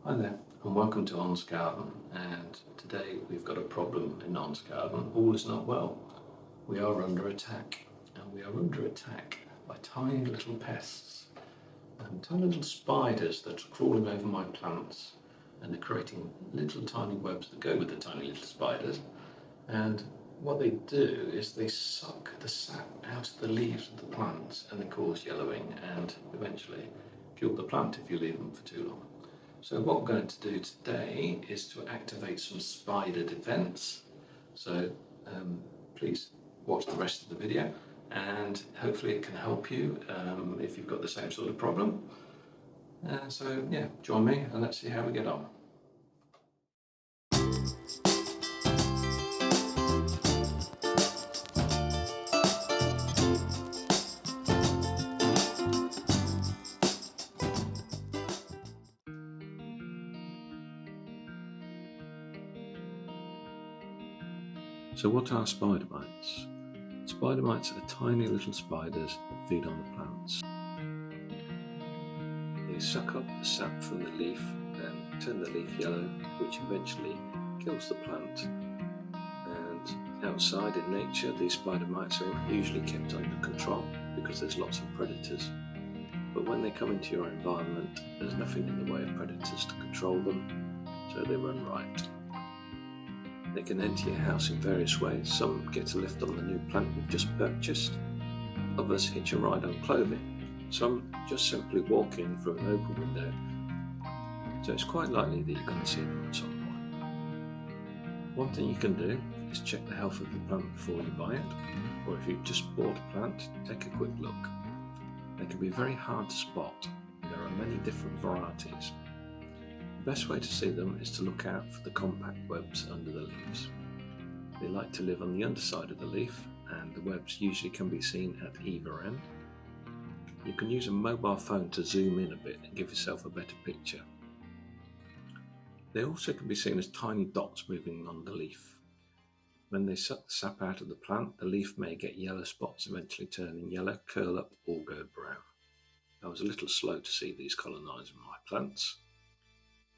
Hi there and welcome to On's Garden, and today we've got a problem in On's Garden. All is not well. We are under attack, and we are under attack by tiny little pests and tiny little spiders that are crawling over my plants, and they're creating little tiny webs that go with the tiny little spiders. And what they do is they suck the sap out of the leaves of the plants, and they cause yellowing and eventually kill the plant if you leave them for too long. So what we're going to do today is to activate some spider defense. So please watch the rest of the video, and hopefully it can help you if you've got the same sort of problem. So yeah, join me and let's see how we get on. So what are spider mites? Spider mites are tiny little spiders that feed on the plants. They suck up the sap from the leaf and turn the leaf yellow, which eventually kills the plant. And outside in nature, these spider mites are usually kept under control because there's lots of predators. But when they come into your environment, there's nothing in the way of predators to control them, so they run riot. They can enter your house in various ways. Some get a lift on the new plant you've just purchased. Others hitch a ride on clothing. Some just simply walk in through an open window. So it's quite likely that you're going to see them at some point. One thing you can do is check the health of your plant before you buy it. Or if you've just bought a plant, take a quick look. They can be very hard to spot, and there are many different varieties. The best way to see them is to look out for the compact webs under the leaves. They like to live on the underside of the leaf, and the webs usually can be seen at either end. You can use a mobile phone to zoom in a bit and give yourself a better picture. They also can be seen as tiny dots moving on the leaf. When they suck the sap out of the plant, the leaf may get yellow spots, eventually turning yellow, curl up or go brown. I was a little slow to see these colonising my plants.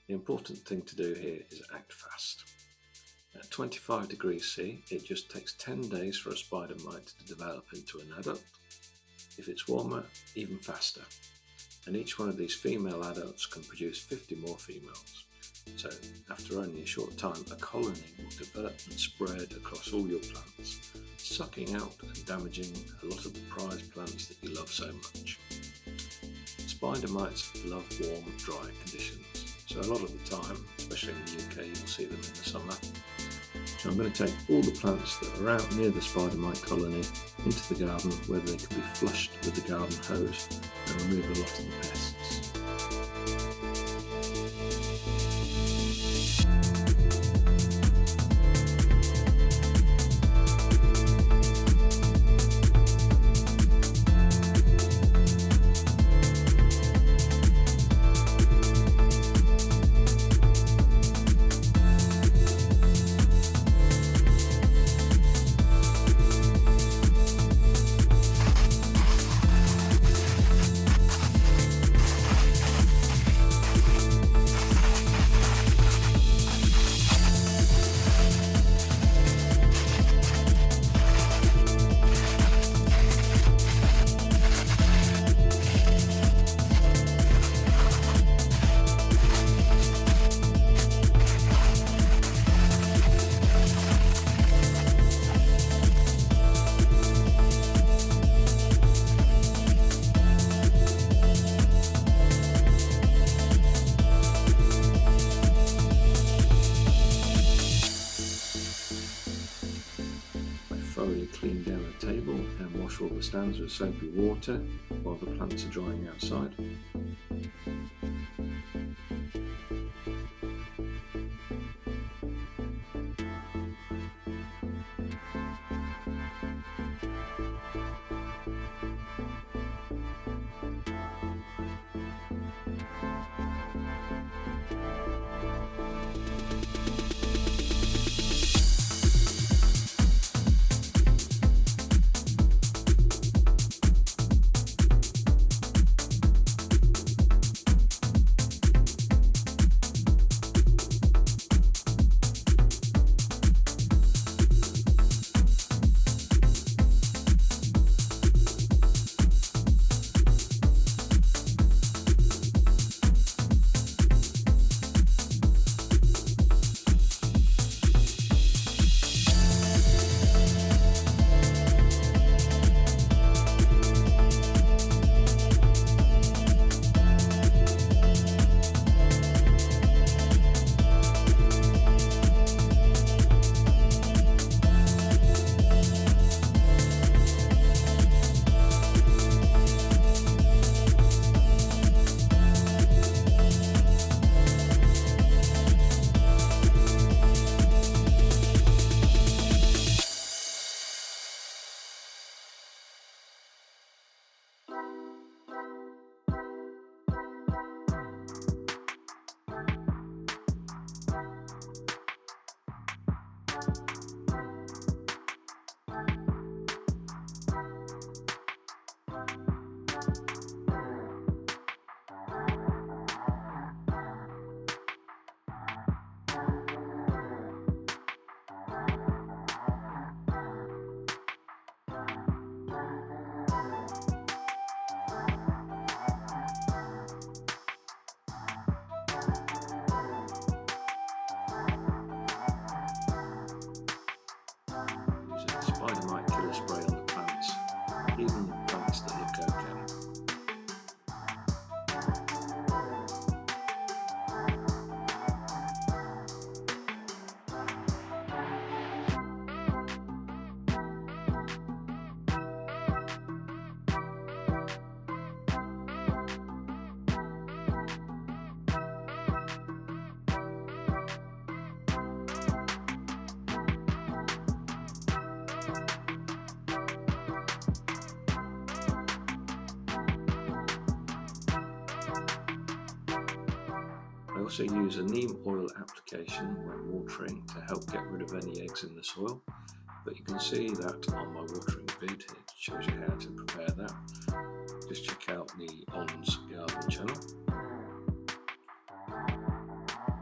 The important thing to do here is act fast. At 25 degrees C, it just takes 10 days for a spider mite to develop into an adult. If it's warmer, even faster. And each one of these female adults can produce 50 more females. So after only a short time, a colony will develop and spread across all your plants, sucking out and damaging a lot of the prized plants that you love so much. Spider mites love warm, dry conditions. So a lot of the time, especially in the UK, you'll see them in the summer. So I'm going to take all the plants that are out near the spider mite colony into the garden, where they can be flushed with the garden hose and remove a lot of the pests. Thoroughly clean down the table and wash all the stands with soapy water while the plants are drying outside. I also use a neem oil application when watering to help get rid of any eggs in the soil, but you can see that on my watering vid. It shows you how to prepare that. Just check out the On's Garden channel.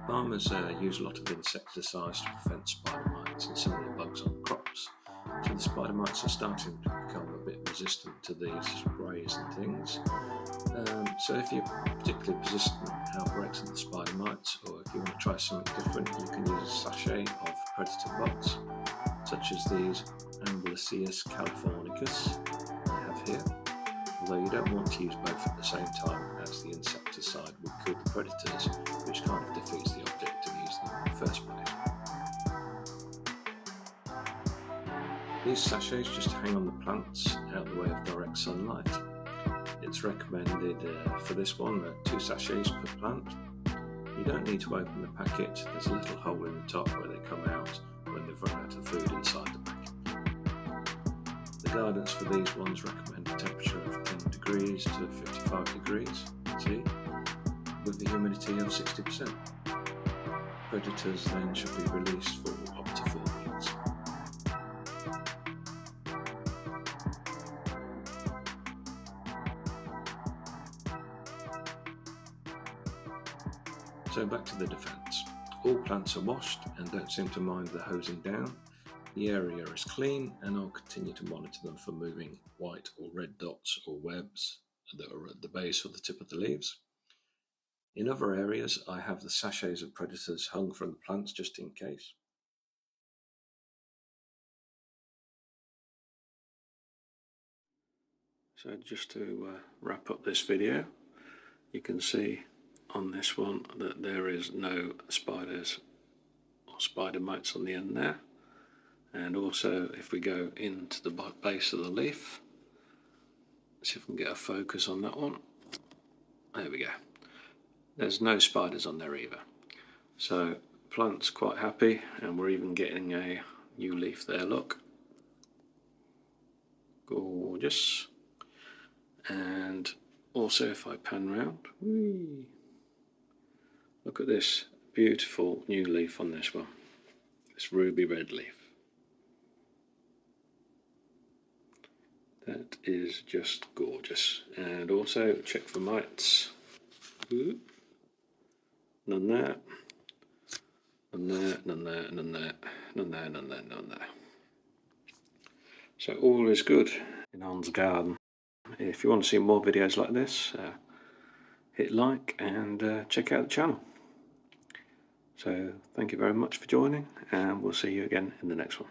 Farmers use a lot of insecticides to prevent spider mites and similar bugs on crops. So the spider mites are starting to become a bit resistant to these sprays and things. So if you're particularly persistent outbreaks of the spider mites, or if you want to try something different, you can use a sachet of predator bugs, such as these Amblicius californicus I have here. Although you don't want to use both at the same time, as the insecticide will kill the predators, which kind of defeats the object of using them in the first place. These sachets just hang on the plants out the way of direct sunlight. It's recommended for this one 2 sachets per plant. You don't need to open the packet. There's a little hole in the top where they come out when they've run out of food inside the packet. The guidance for these ones recommend a temperature of 10 degrees to 55 degrees C, with the humidity of 60%. Predators then should be released for up to 4 weeks. So back to the defence. All plants are washed and don't seem to mind the hosing down. The area is clean, and I'll continue to monitor them for moving white or red dots or webs that are at the base or the tip of the leaves. In other areas, I have the sachets of predators hung from the plants just in case. So just to wrap up this video, you can see on this one that there is no spiders or spider mites on the end there. And also, if we go into the base of the leaf, see if we can get a focus on that one. There we go. There's no spiders on there either. So plant's quite happy, and we're even getting a new leaf there, look. Gorgeous. And also if I pan round, whee, look at this beautiful new leaf on this one. This ruby red leaf. That is just gorgeous. And also check for mites. Ooh. None there. None there, none there, none there, none there, none there, none there. So all is good in On's garden. If you want to see more videos like this, hit like and check out the channel. So thank you very much for joining, and we'll see you again in the next one.